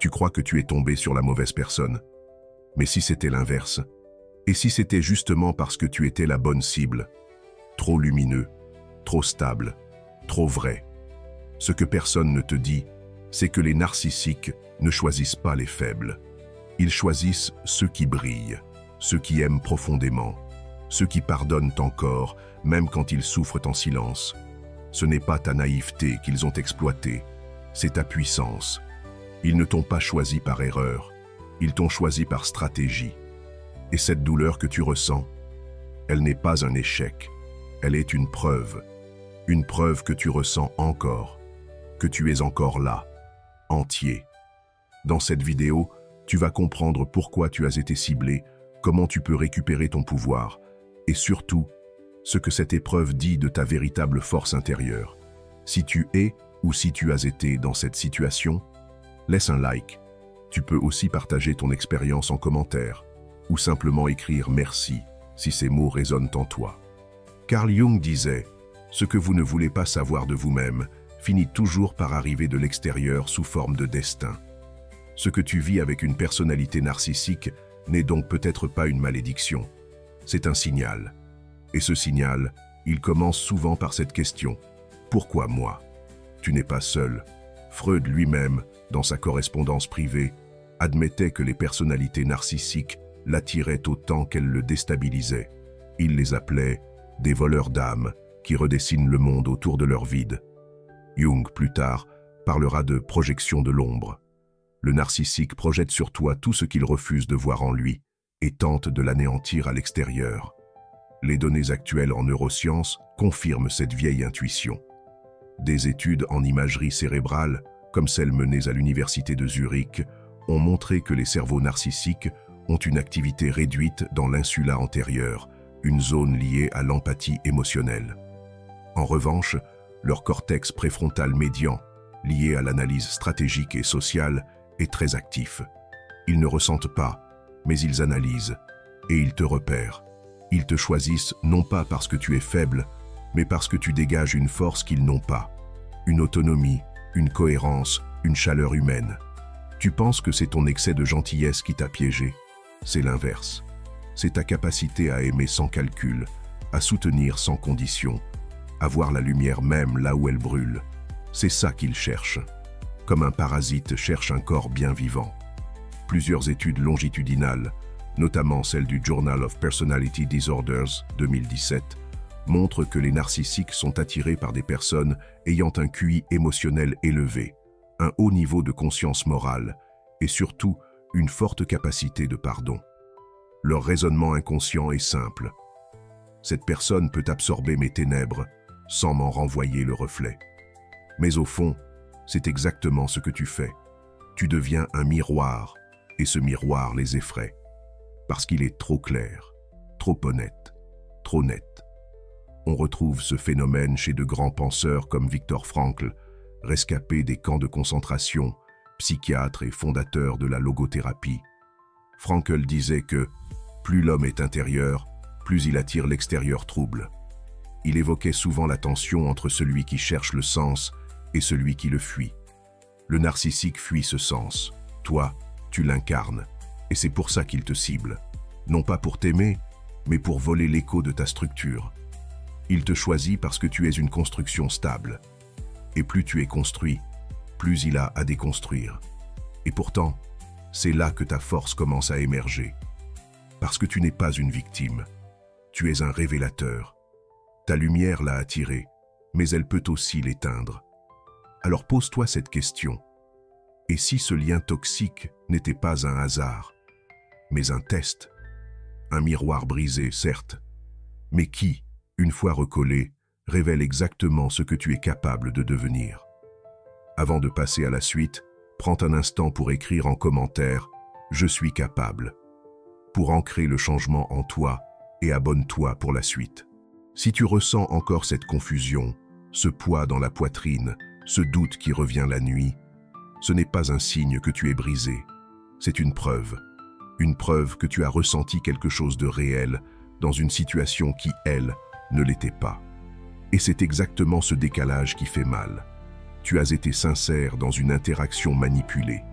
Tu crois que tu es tombé sur la mauvaise personne. Mais si c'était l'inverse? Et si c'était justement parce que tu étais la bonne cible? Trop lumineux, trop stable, trop vrai. Ce que personne ne te dit, c'est que les narcissiques ne choisissent pas les faibles. Ils choisissent ceux qui brillent, ceux qui aiment profondément, ceux qui pardonnent encore, même quand ils souffrent en silence. Ce n'est pas ta naïveté qu'ils ont exploitée, c'est ta puissance. Ils ne t'ont pas choisi par erreur, ils t'ont choisi par stratégie. Et cette douleur que tu ressens, elle n'est pas un échec, elle est une preuve que tu ressens encore, que tu es encore là, entier. Dans cette vidéo, tu vas comprendre pourquoi tu as été ciblé, comment tu peux récupérer ton pouvoir, et surtout, ce que cette épreuve dit de ta véritable force intérieure. Si tu es ou si tu as été dans cette situation, laisse un like. Tu peux aussi partager ton expérience en commentaire, ou simplement écrire merci si ces mots résonnent en toi. Carl Jung disait, « Ce que vous ne voulez pas savoir de vous-même finit toujours par arriver de l'extérieur sous forme de destin. » Ce que tu vis avec une personnalité narcissique n'est donc peut-être pas une malédiction. C'est un signal. Et ce signal, il commence souvent par cette question. Pourquoi moi? Tu n'es pas seul. Freud lui-même, dans sa correspondance privée, admettait que les personnalités narcissiques l'attiraient autant qu'elles le déstabilisaient. Il les appelait des voleurs d'âme qui redessinent le monde autour de leur vide. Jung, plus tard, parlera de projection de l'ombre. Le narcissique projette sur toi tout ce qu'il refuse de voir en lui et tente de l'anéantir à l'extérieur. Les données actuelles en neurosciences confirment cette vieille intuition. Des études en imagerie cérébrale, comme celles menées à l'université de Zurich, ont montré que les cerveaux narcissiques ont une activité réduite dans l'insula antérieure, une zone liée à l'empathie émotionnelle. En revanche, leur cortex préfrontal médian, lié à l'analyse stratégique et sociale, est très actif. Ils ne ressentent pas, mais ils analysent, et ils te repèrent. Ils te choisissent non pas parce que tu es faible, mais parce que tu dégages une force qu'ils n'ont pas. Une autonomie, une cohérence, une chaleur humaine. Tu penses que c'est ton excès de gentillesse qui t'a piégé. C'est l'inverse. C'est ta capacité à aimer sans calcul, à soutenir sans condition, à voir la lumière même là où elle brûle. C'est ça qu'ils cherchent. Comme un parasite cherche un corps bien vivant. Plusieurs études longitudinales, notamment celle du Journal of Personality Disorders 2017, montrent que les narcissiques sont attirés par des personnes ayant un QI émotionnel élevé, un haut niveau de conscience morale et surtout une forte capacité de pardon. Leur raisonnement inconscient est simple. Cette personne peut absorber mes ténèbres sans m'en renvoyer le reflet. Mais au fond, c'est exactement ce que tu fais. Tu deviens un miroir, et ce miroir les effraie. Parce qu'il est trop clair, trop honnête, trop net. On retrouve ce phénomène chez de grands penseurs comme Viktor Frankl, rescapé des camps de concentration, psychiatre et fondateur de la logothérapie. Frankl disait que plus l'homme est intérieur, plus il attire l'extérieur trouble. Il évoquait souvent la tension entre celui qui cherche le sens et celui qui le fuit. Le narcissique fuit ce sens. Toi, tu l'incarnes. Et c'est pour ça qu'il te cible. Non pas pour t'aimer, mais pour voler l'écho de ta structure. Il te choisit parce que tu es une construction stable. Et plus tu es construit, plus il a à déconstruire. Et pourtant, c'est là que ta force commence à émerger. Parce que tu n'es pas une victime. Tu es un révélateur. Ta lumière l'a attiré, mais elle peut aussi l'éteindre. Alors pose-toi cette question. Et si ce lien toxique n'était pas un hasard, mais un test? Un miroir brisé, certes, mais qui, une fois recollé, révèle exactement ce que tu es capable de devenir. Avant de passer à la suite, prends un instant pour écrire en commentaire « Je suis capable » pour ancrer le changement en toi et abonne-toi pour la suite. Si tu ressens encore cette confusion, ce poids dans la poitrine, ce doute qui revient la nuit, ce n'est pas un signe que tu es brisé, c'est une preuve que tu as ressenti quelque chose de réel dans une situation qui, elle, ne l'était pas. Et c'est exactement ce décalage qui fait mal. Tu as été sincère dans une interaction manipulée.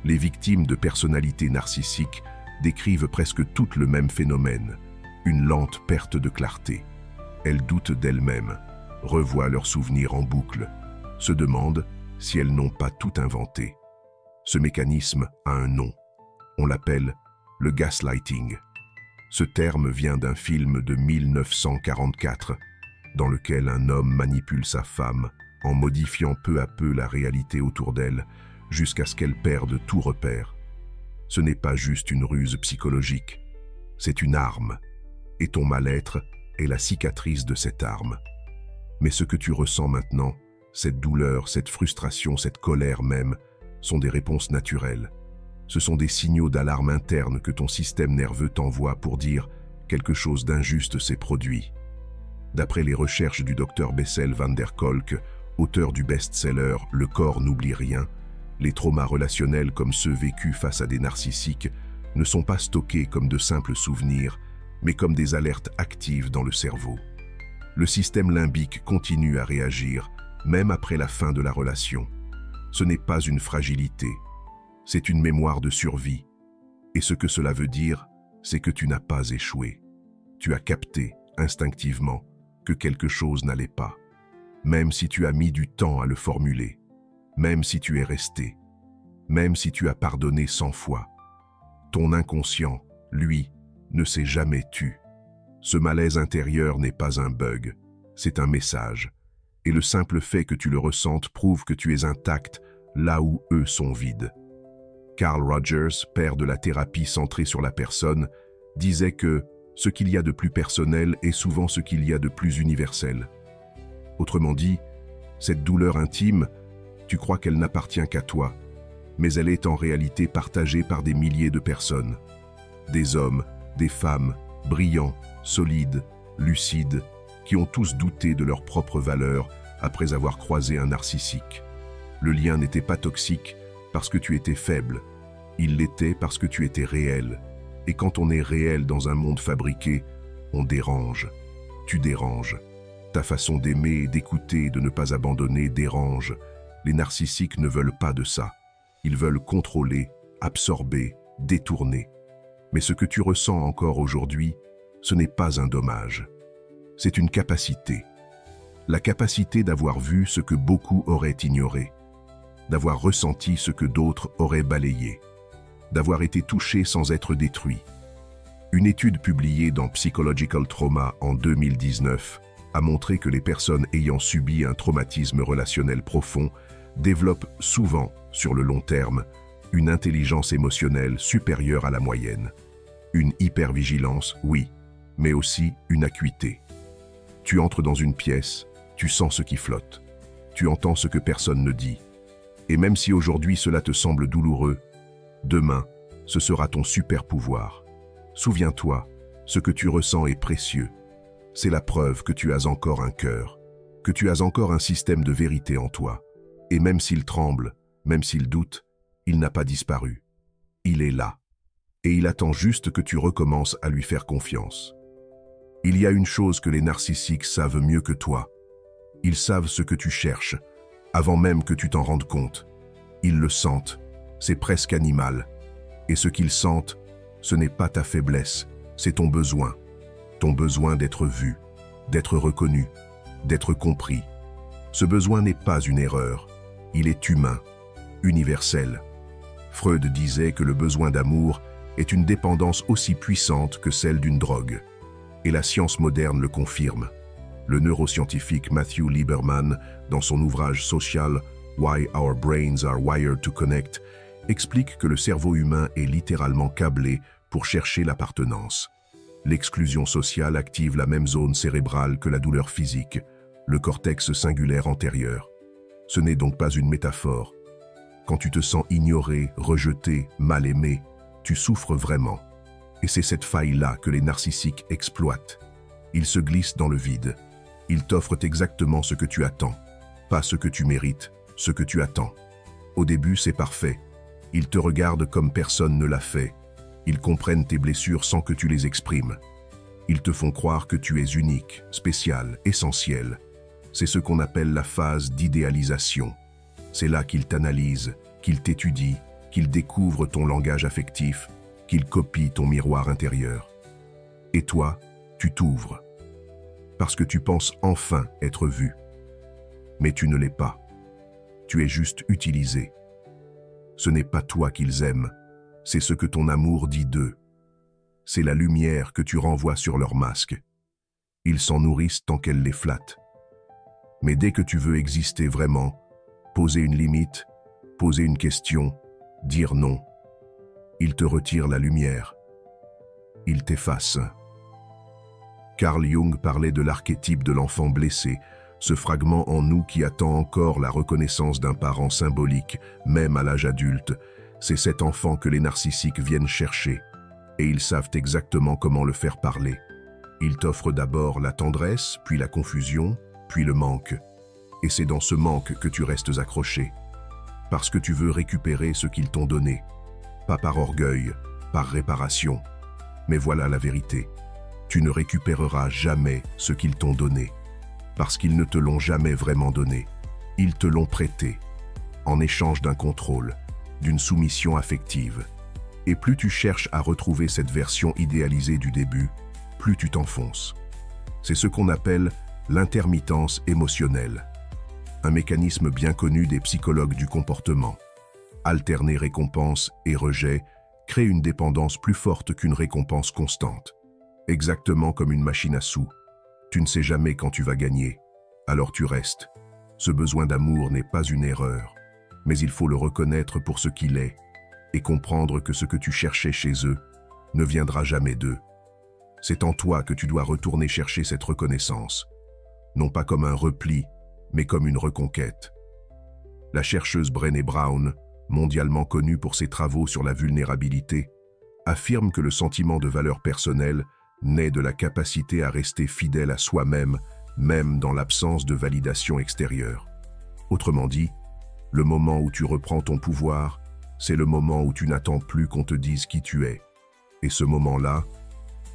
Les victimes de personnalités narcissiques décrivent presque toutes le même phénomène, une lente perte de clarté. Elles doutent d'elles-mêmes, revoient leurs souvenirs en boucle, se demandent si elles n'ont pas tout inventé. Ce mécanisme a un nom. On l'appelle le gaslighting. Ce terme vient d'un film de 1944, dans lequel un homme manipule sa femme en modifiant peu à peu la réalité autour d'elle, jusqu'à ce qu'elle perde tout repère. Ce n'est pas juste une ruse psychologique, c'est une arme, et ton mal-être est la cicatrice de cette arme. Mais ce que tu ressens maintenant, cette douleur, cette frustration, cette colère même, sont des réponses naturelles. Ce sont des signaux d'alarme interne que ton système nerveux t'envoie pour dire quelque chose d'injuste s'est produit. D'après les recherches du docteur Bessel van der Kolk, auteur du best-seller « Le corps n'oublie rien », les traumas relationnels comme ceux vécus face à des narcissiques ne sont pas stockés comme de simples souvenirs, mais comme des alertes actives dans le cerveau. Le système limbique continue à réagir, même après la fin de la relation. Ce n'est pas une fragilité, c'est une mémoire de survie. Et ce que cela veut dire, c'est que tu n'as pas échoué. Tu as capté, instinctivement, que quelque chose n'allait pas. Même si tu as mis du temps à le formuler, même si tu es resté, même si tu as pardonné 100 fois. Ton inconscient, lui, ne s'est jamais tu. Ce malaise intérieur n'est pas un bug, c'est un message. Et le simple fait que tu le ressentes prouve que tu es intact là où eux sont vides. Carl Rogers, père de la thérapie centrée sur la personne, disait que ce qu'il y a de plus personnel est souvent ce qu'il y a de plus universel. Autrement dit, cette douleur intime, tu crois qu'elle n'appartient qu'à toi, mais elle est en réalité partagée par des milliers de personnes. Des hommes, des femmes, brillants, solides, lucides, qui ont tous douté de leur propre valeur après avoir croisé un narcissique. Le lien n'était pas toxique parce que tu étais faible, il l'était parce que tu étais réel. Et quand on est réel dans un monde fabriqué, on dérange. Tu déranges. Ta façon d'aimer, d'écouter et de ne pas abandonner dérange. Les narcissiques ne veulent pas de ça. Ils veulent contrôler, absorber, détourner. Mais ce que tu ressens encore aujourd'hui, ce n'est pas un dommage. C'est une capacité. La capacité d'avoir vu ce que beaucoup auraient ignoré, d'avoir ressenti ce que d'autres auraient balayé, d'avoir été touché sans être détruit. Une étude publiée dans Psychological Trauma en 2019 a montré que les personnes ayant subi un traumatisme relationnel profond développent souvent, sur le long terme, une intelligence émotionnelle supérieure à la moyenne. Une hypervigilance, oui, mais aussi une acuité. Tu entres dans une pièce, tu sens ce qui flotte. Tu entends ce que personne ne dit. Et même si aujourd'hui cela te semble douloureux, demain, ce sera ton super pouvoir. Souviens-toi, ce que tu ressens est précieux. C'est la preuve que tu as encore un cœur, que tu as encore un système de vérité en toi. Et même s'il tremble, même s'il doute, il n'a pas disparu. Il est là. Et il attend juste que tu recommences à lui faire confiance. Il y a une chose que les narcissiques savent mieux que toi. Ils savent ce que tu cherches, avant même que tu t'en rendes compte. Ils le sentent, c'est presque animal. Et ce qu'ils sentent, ce n'est pas ta faiblesse, c'est ton besoin. Ton besoin d'être vu, d'être reconnu, d'être compris. Ce besoin n'est pas une erreur, il est humain, universel. Freud disait que le besoin d'amour est une dépendance aussi puissante que celle d'une drogue. Et la science moderne le confirme. Le neuroscientifique Matthew Lieberman, dans son ouvrage social « Why Our Brains Are Wired to Connect », explique que le cerveau humain est littéralement câblé pour chercher l'appartenance. L'exclusion sociale active la même zone cérébrale que la douleur physique, le cortex singulaire antérieur. Ce n'est donc pas une métaphore. Quand tu te sens ignoré, rejeté, mal aimé, tu souffres vraiment. Et c'est cette faille-là que les narcissiques exploitent. Ils se glissent dans le vide. Ils t'offrent exactement ce que tu attends. Pas ce que tu mérites, ce que tu attends. Au début, c'est parfait. Ils te regardent comme personne ne l'a fait. Ils comprennent tes blessures sans que tu les exprimes. Ils te font croire que tu es unique, spécial, essentiel. C'est ce qu'on appelle la phase d'idéalisation. C'est là qu'ils t'analysent, qu'ils t'étudient, qu'il découvre ton langage affectif, qu'il copie ton miroir intérieur. Et toi, tu t'ouvres. Parce que tu penses enfin être vu. Mais tu ne l'es pas. Tu es juste utilisé. Ce n'est pas toi qu'ils aiment, c'est ce que ton amour dit d'eux. C'est la lumière que tu renvoies sur leur masque. Ils s'en nourrissent tant qu'elle les flatte. Mais dès que tu veux exister vraiment, poser une limite, poser une question, dire non, ils te retirent la lumière. Ils t'effacent. Carl Jung parlait de l'archétype de l'enfant blessé, ce fragment en nous qui attend encore la reconnaissance d'un parent symbolique, même à l'âge adulte. C'est cet enfant que les narcissiques viennent chercher, et ils savent exactement comment le faire parler. Ils t'offrent d'abord la tendresse, puis la confusion, puis le manque. Et c'est dans ce manque que tu restes accroché, parce que tu veux récupérer ce qu'ils t'ont donné, pas par orgueil, par réparation. Mais voilà la vérité, tu ne récupéreras jamais ce qu'ils t'ont donné, parce qu'ils ne te l'ont jamais vraiment donné. Ils te l'ont prêté, en échange d'un contrôle, d'une soumission affective. Et plus tu cherches à retrouver cette version idéalisée du début, plus tu t'enfonces. C'est ce qu'on appelle l'intermittence émotionnelle, un mécanisme bien connu des psychologues du comportement. Alterner récompense et rejet crée une dépendance plus forte qu'une récompense constante. Exactement comme une machine à sous. Tu ne sais jamais quand tu vas gagner, alors tu restes. Ce besoin d'amour n'est pas une erreur, mais il faut le reconnaître pour ce qu'il est et comprendre que ce que tu cherchais chez eux ne viendra jamais d'eux. C'est en toi que tu dois retourner chercher cette reconnaissance, non pas comme un repli, mais comme une reconquête. La chercheuse Brené Brown, mondialement connue pour ses travaux sur la vulnérabilité, affirme que le sentiment de valeur personnelle naît de la capacité à rester fidèle à soi-même, même dans l'absence de validation extérieure. Autrement dit, le moment où tu reprends ton pouvoir, c'est le moment où tu n'attends plus qu'on te dise qui tu es. Et ce moment-là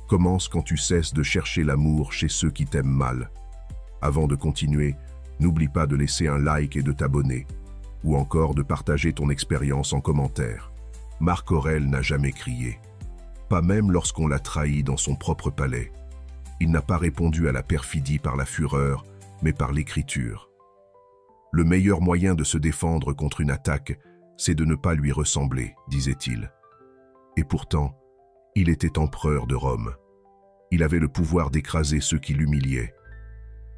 commence quand tu cesses de chercher l'amour chez ceux qui t'aiment mal. Avant de continuer, n'oublie pas de laisser un like et de t'abonner, ou encore de partager ton expérience en commentaire. Marc Aurèle n'a jamais crié, pas même lorsqu'on l'a trahi dans son propre palais. Il n'a pas répondu à la perfidie par la fureur, mais par l'écriture. Le meilleur moyen de se défendre contre une attaque, c'est de ne pas lui ressembler, disait-il. Et pourtant, il était empereur de Rome. Il avait le pouvoir d'écraser ceux qui l'humiliaient.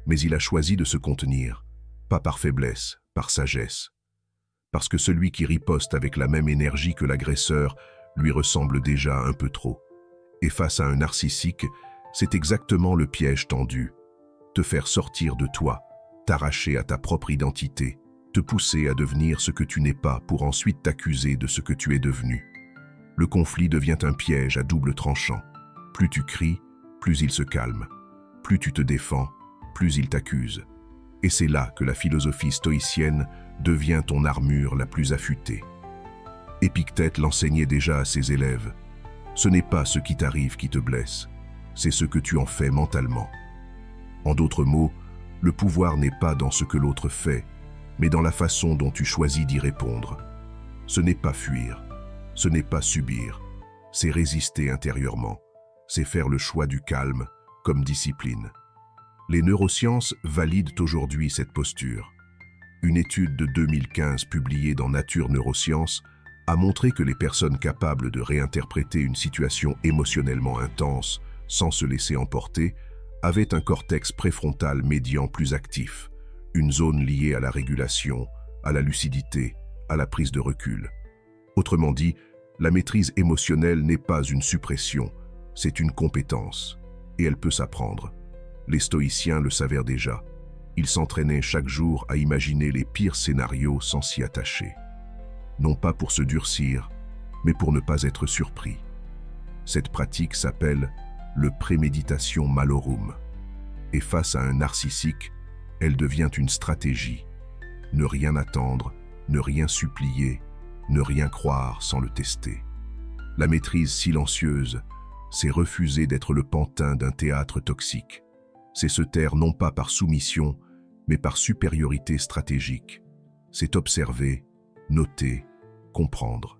Mais il a choisi de se contenir, pas par faiblesse, par sagesse. Parce que celui qui riposte avec la même énergie que l'agresseur lui ressemble déjà un peu trop. Et face à un narcissique, c'est exactement le piège tendu. Te faire sortir de toi, t'arracher à ta propre identité, te pousser à devenir ce que tu n'es pas pour ensuite t'accuser de ce que tu es devenu. Le conflit devient un piège à double tranchant. Plus tu cries, plus il se calme. Plus tu te défends, plus il t'accuse. Et c'est là que la philosophie stoïcienne devient ton armure la plus affûtée. Épictète l'enseignait déjà à ses élèves. Ce n'est pas ce qui t'arrive qui te blesse, c'est ce que tu en fais mentalement. En d'autres mots, le pouvoir n'est pas dans ce que l'autre fait, mais dans la façon dont tu choisis d'y répondre. Ce n'est pas fuir, ce n'est pas subir, c'est résister intérieurement, c'est faire le choix du calme comme discipline. Les neurosciences valident aujourd'hui cette posture. Une étude de 2015 publiée dans Nature Neurosciences a montré que les personnes capables de réinterpréter une situation émotionnellement intense sans se laisser emporter avaient un cortex préfrontal médian plus actif, une zone liée à la régulation, à la lucidité, à la prise de recul. Autrement dit, la maîtrise émotionnelle n'est pas une suppression, c'est une compétence, et elle peut s'apprendre. Les stoïciens le savaient déjà. Ils s'entraînaient chaque jour à imaginer les pires scénarios sans s'y attacher. Non pas pour se durcir, mais pour ne pas être surpris. Cette pratique s'appelle le préméditation malorum. Et face à un narcissique, elle devient une stratégie. Ne rien attendre, ne rien supplier, ne rien croire sans le tester. La maîtrise silencieuse, c'est refuser d'être le pantin d'un théâtre toxique. C'est se taire non pas par soumission, mais par supériorité stratégique. C'est observer, noter, comprendre.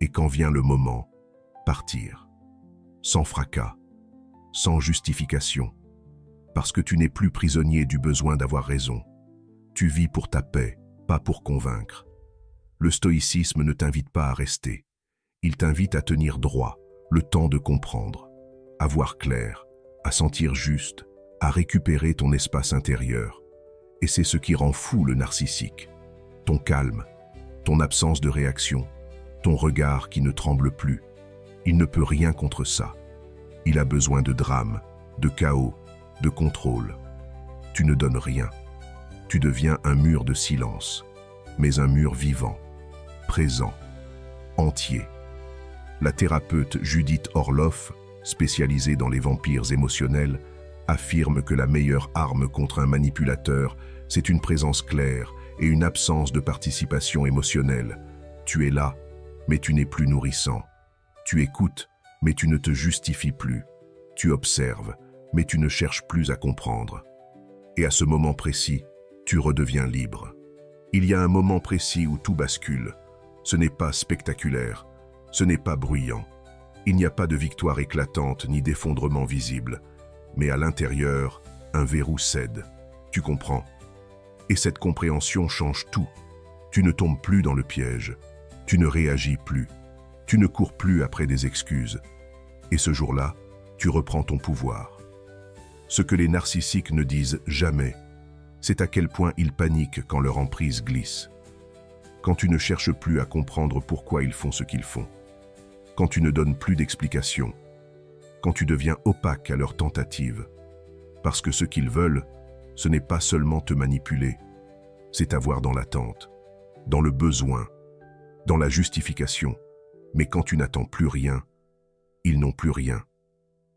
et quand vient le moment, partir. Sans fracas, sans justification, parce que tu n'es plus prisonnier du besoin d'avoir raison. Tu vis pour ta paix, pas pour convaincre. Le stoïcisme ne t'invite pas à rester. Il t'invite à tenir droit, le temps de comprendre, à voir clair, à sentir juste, à récupérer ton espace intérieur. Et c'est ce qui rend fou le narcissique. Ton calme, ton absence de réaction, ton regard qui ne tremble plus. Il ne peut rien contre ça. Il a besoin de drame, de chaos, de contrôle. Tu ne donnes rien. Tu deviens un mur de silence, mais un mur vivant, présent, entier. La thérapeute Judith Orloff, spécialisée dans les vampires émotionnels, affirme que la meilleure arme contre un manipulateur, c'est une présence claire et une absence de participation émotionnelle. Tu es là, mais tu n'es plus nourrissant. Tu écoutes, mais tu ne te justifies plus. Tu observes, mais tu ne cherches plus à comprendre. Et à ce moment précis, tu redeviens libre. Il y a un moment précis où tout bascule. Ce n'est pas spectaculaire, ce n'est pas bruyant. Il n'y a pas de victoire éclatante ni d'effondrement visible. Mais à l'intérieur, un verrou cède. Tu comprends. Et cette compréhension change tout. Tu ne tombes plus dans le piège. Tu ne réagis plus. Tu ne cours plus après des excuses. Et ce jour-là, tu reprends ton pouvoir. Ce que les narcissiques ne disent jamais, c'est à quel point ils paniquent quand leur emprise glisse. Quand tu ne cherches plus à comprendre pourquoi ils font ce qu'ils font. Quand tu ne donnes plus d'explications. Quand tu deviens opaque à leurs tentatives. Parce que ce qu'ils veulent, ce n'est pas seulement te manipuler, c'est t'avoir dans l'attente, dans le besoin, dans la justification. Mais quand tu n'attends plus rien, ils n'ont plus rien.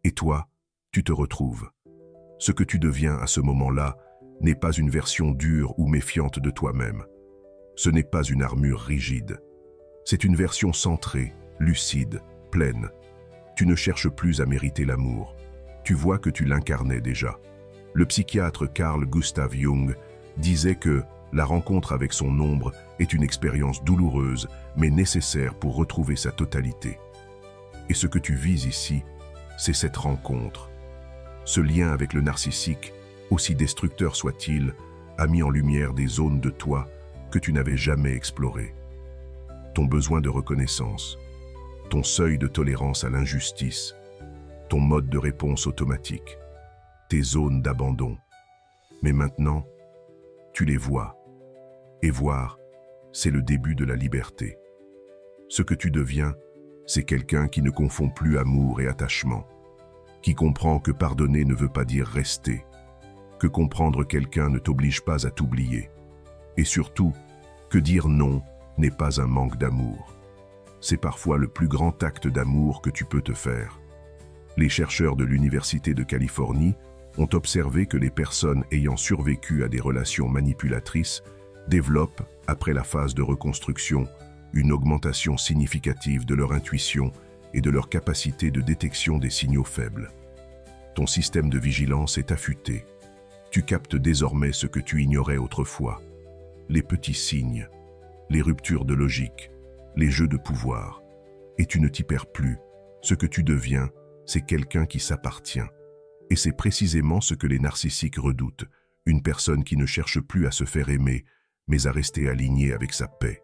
Et toi, tu te retrouves. Ce que tu deviens à ce moment-là n'est pas une version dure ou méfiante de toi-même. Ce n'est pas une armure rigide. C'est une version centrée, lucide, pleine. Tu ne cherches plus à mériter l'amour. Tu vois que tu l'incarnais déjà. Le psychiatre Carl Gustav Jung disait que la rencontre avec son ombre est une expérience douloureuse, mais nécessaire pour retrouver sa totalité. Et ce que tu vis ici, c'est cette rencontre. Ce lien avec le narcissique, aussi destructeur soit-il, a mis en lumière des zones de toi que tu n'avais jamais explorées. Ton besoin de reconnaissance, ton seuil de tolérance à l'injustice, ton mode de réponse automatique, tes zones d'abandon. Mais maintenant, tu les vois. Et voir, c'est le début de la liberté. Ce que tu deviens, c'est quelqu'un qui ne confond plus amour et attachement, qui comprend que pardonner ne veut pas dire rester, que comprendre quelqu'un ne t'oblige pas à t'oublier, et surtout, que dire non n'est pas un manque d'amour. C'est parfois le plus grand acte d'amour que tu peux te faire. Les chercheurs de l'Université de Californie ont observé que les personnes ayant survécu à des relations manipulatrices développent, après la phase de reconstruction, une augmentation significative de leur intuition et de leur capacité de détection des signaux faibles. Ton système de vigilance est affûté. Tu captes désormais ce que tu ignorais autrefois. Les petits signes, les ruptures de logique, les jeux de pouvoir. Et tu ne t'y perds plus. Ce que tu deviens, c'est quelqu'un qui s'appartient. Et c'est précisément ce que les narcissiques redoutent, une personne qui ne cherche plus à se faire aimer, mais à rester alignée avec sa paix.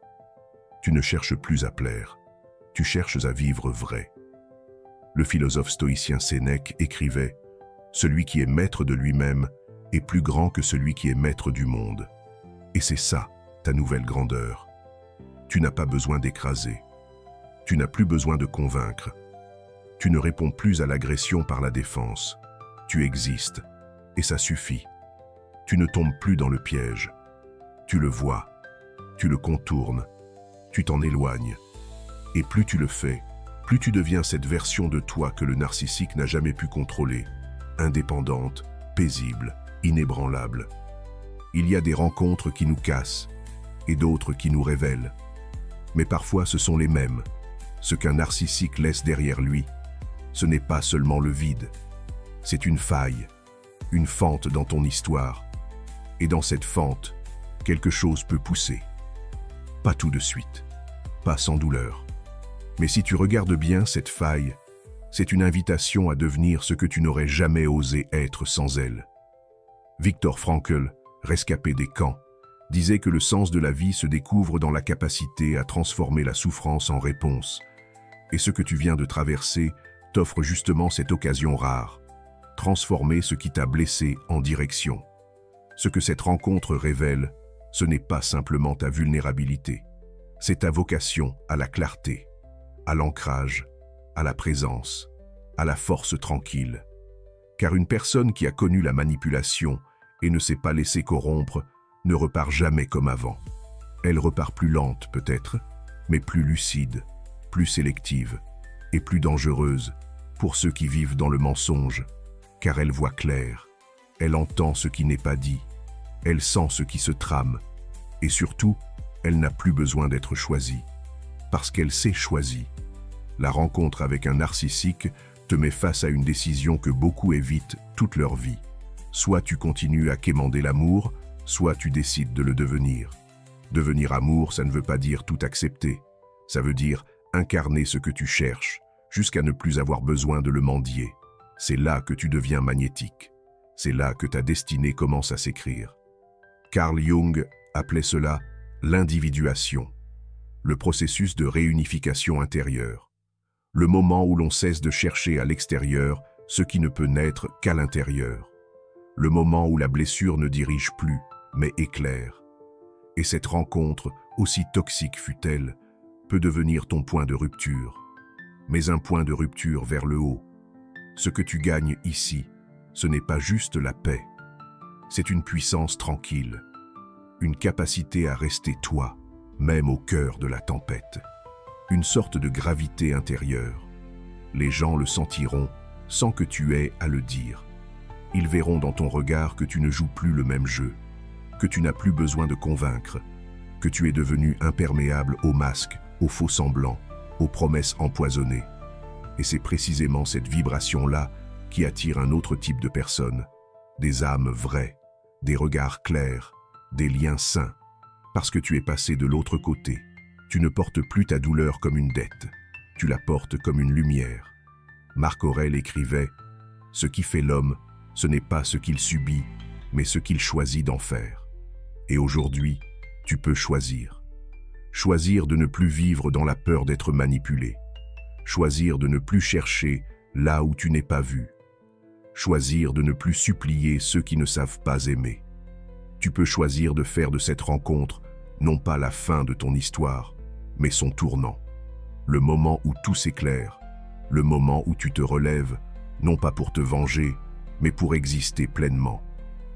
Tu ne cherches plus à plaire, tu cherches à vivre vrai. Le philosophe stoïcien Sénèque écrivait « Celui qui est maître de lui-même est plus grand que celui qui est maître du monde. » Et c'est ça, ta nouvelle grandeur. Tu n'as pas besoin d'écraser. Tu n'as plus besoin de convaincre. Tu ne réponds plus à l'agression par la défense. Tu existes, et ça suffit. Tu ne tombes plus dans le piège. Tu le vois, tu le contournes, tu t'en éloignes. Et plus tu le fais, plus tu deviens cette version de toi que le narcissique n'a jamais pu contrôler, indépendante, paisible, inébranlable. Il y a des rencontres qui nous cassent, et d'autres qui nous révèlent. Mais parfois ce sont les mêmes. Ce qu'un narcissique laisse derrière lui, ce n'est pas seulement le vide. C'est une faille, une fente dans ton histoire. Et dans cette fente, quelque chose peut pousser. Pas tout de suite, pas sans douleur. Mais si tu regardes bien cette faille, c'est une invitation à devenir ce que tu n'aurais jamais osé être sans elle. Viktor Frankl, rescapé des camps, disait que le sens de la vie se découvre dans la capacité à transformer la souffrance en réponse. Et ce que tu viens de traverser t'offre justement cette occasion rare. Transformer ce qui t'a blessé en direction. Ce que cette rencontre révèle, ce n'est pas simplement ta vulnérabilité. C'est ta vocation à la clarté, à l'ancrage, à la présence, à la force tranquille. Car une personne qui a connu la manipulation et ne s'est pas laissée corrompre ne repart jamais comme avant. Elle repart plus lente peut-être, mais plus lucide, plus sélective et plus dangereuse pour ceux qui vivent dans le mensonge, car elle voit clair, elle entend ce qui n'est pas dit, elle sent ce qui se trame, et surtout, elle n'a plus besoin d'être choisie, parce qu'elle s'est choisie. La rencontre avec un narcissique te met face à une décision que beaucoup évitent toute leur vie. Soit tu continues à quémander l'amour, soit tu décides de le devenir. Devenir amour, ça ne veut pas dire tout accepter. Ça veut dire incarner ce que tu cherches, jusqu'à ne plus avoir besoin de le mendier. C'est là que tu deviens magnétique. C'est là que ta destinée commence à s'écrire. Carl Jung appelait cela l'individuation, le processus de réunification intérieure. Le moment où l'on cesse de chercher à l'extérieur ce qui ne peut naître qu'à l'intérieur. Le moment où la blessure ne dirige plus, mais éclaire. Et cette rencontre, aussi toxique fût-elle, peut devenir ton point de rupture. Mais un point de rupture vers le haut. Ce que tu gagnes ici, ce n'est pas juste la paix. C'est une puissance tranquille, une capacité à rester toi, même au cœur de la tempête. Une sorte de gravité intérieure. Les gens le sentiront sans que tu aies à le dire. Ils verront dans ton regard que tu ne joues plus le même jeu, que tu n'as plus besoin de convaincre, que tu es devenu imperméable aux masques, aux faux semblants, aux promesses empoisonnées. Et c'est précisément cette vibration-là qui attire un autre type de personnes, des âmes vraies, des regards clairs, des liens sains, parce que tu es passé de l'autre côté. Tu ne portes plus ta douleur comme une dette, tu la portes comme une lumière. Marc Aurèle écrivait « Ce qui fait l'homme, ce n'est pas ce qu'il subit, mais ce qu'il choisit d'en faire. » Et aujourd'hui, tu peux choisir. Choisir de ne plus vivre dans la peur d'être manipulé. Choisir de ne plus chercher là où tu n'es pas vu. Choisir de ne plus supplier ceux qui ne savent pas aimer. Tu peux choisir de faire de cette rencontre non pas la fin de ton histoire, mais son tournant. Le moment où tout s'éclaire, le moment où tu te relèves, non pas pour te venger, mais pour exister pleinement.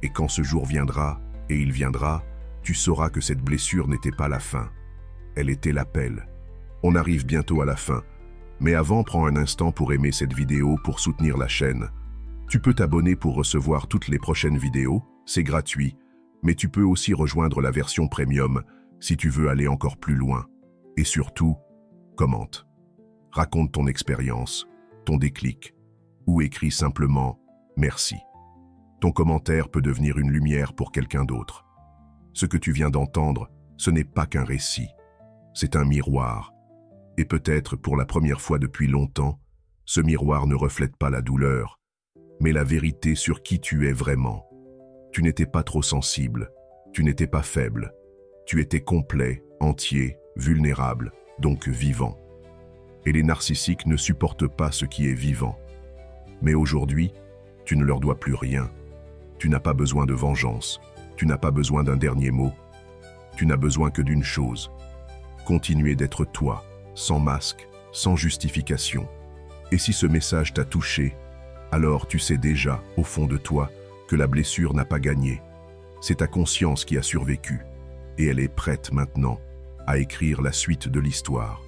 Et quand ce jour viendra, et il viendra, tu sauras que cette blessure n'était pas la fin. Elle était l'appel. On arrive bientôt à la fin. Mais avant, prends un instant pour aimer cette vidéo pour soutenir la chaîne. Tu peux t'abonner pour recevoir toutes les prochaines vidéos, c'est gratuit, mais tu peux aussi rejoindre la version premium si tu veux aller encore plus loin. Et surtout, commente. Raconte ton expérience, ton déclic, ou écris simplement « Merci ». Ton commentaire peut devenir une lumière pour quelqu'un d'autre. Ce que tu viens d'entendre, ce n'est pas qu'un récit, c'est un miroir. Et peut-être pour la première fois depuis longtemps, ce miroir ne reflète pas la douleur, mais la vérité sur qui tu es vraiment. Tu n'étais pas trop sensible, tu n'étais pas faible, tu étais complet, entier, vulnérable, donc vivant. Et les narcissiques ne supportent pas ce qui est vivant. Mais aujourd'hui, tu ne leur dois plus rien. Tu n'as pas besoin de vengeance, tu n'as pas besoin d'un dernier mot, tu n'as besoin que d'une chose. Continuer d'être toi, sans masque, sans justification. Et si ce message t'a touché, alors tu sais déjà, au fond de toi, que la blessure n'a pas gagné. C'est ta conscience qui a survécu, et elle est prête maintenant à écrire la suite de l'histoire.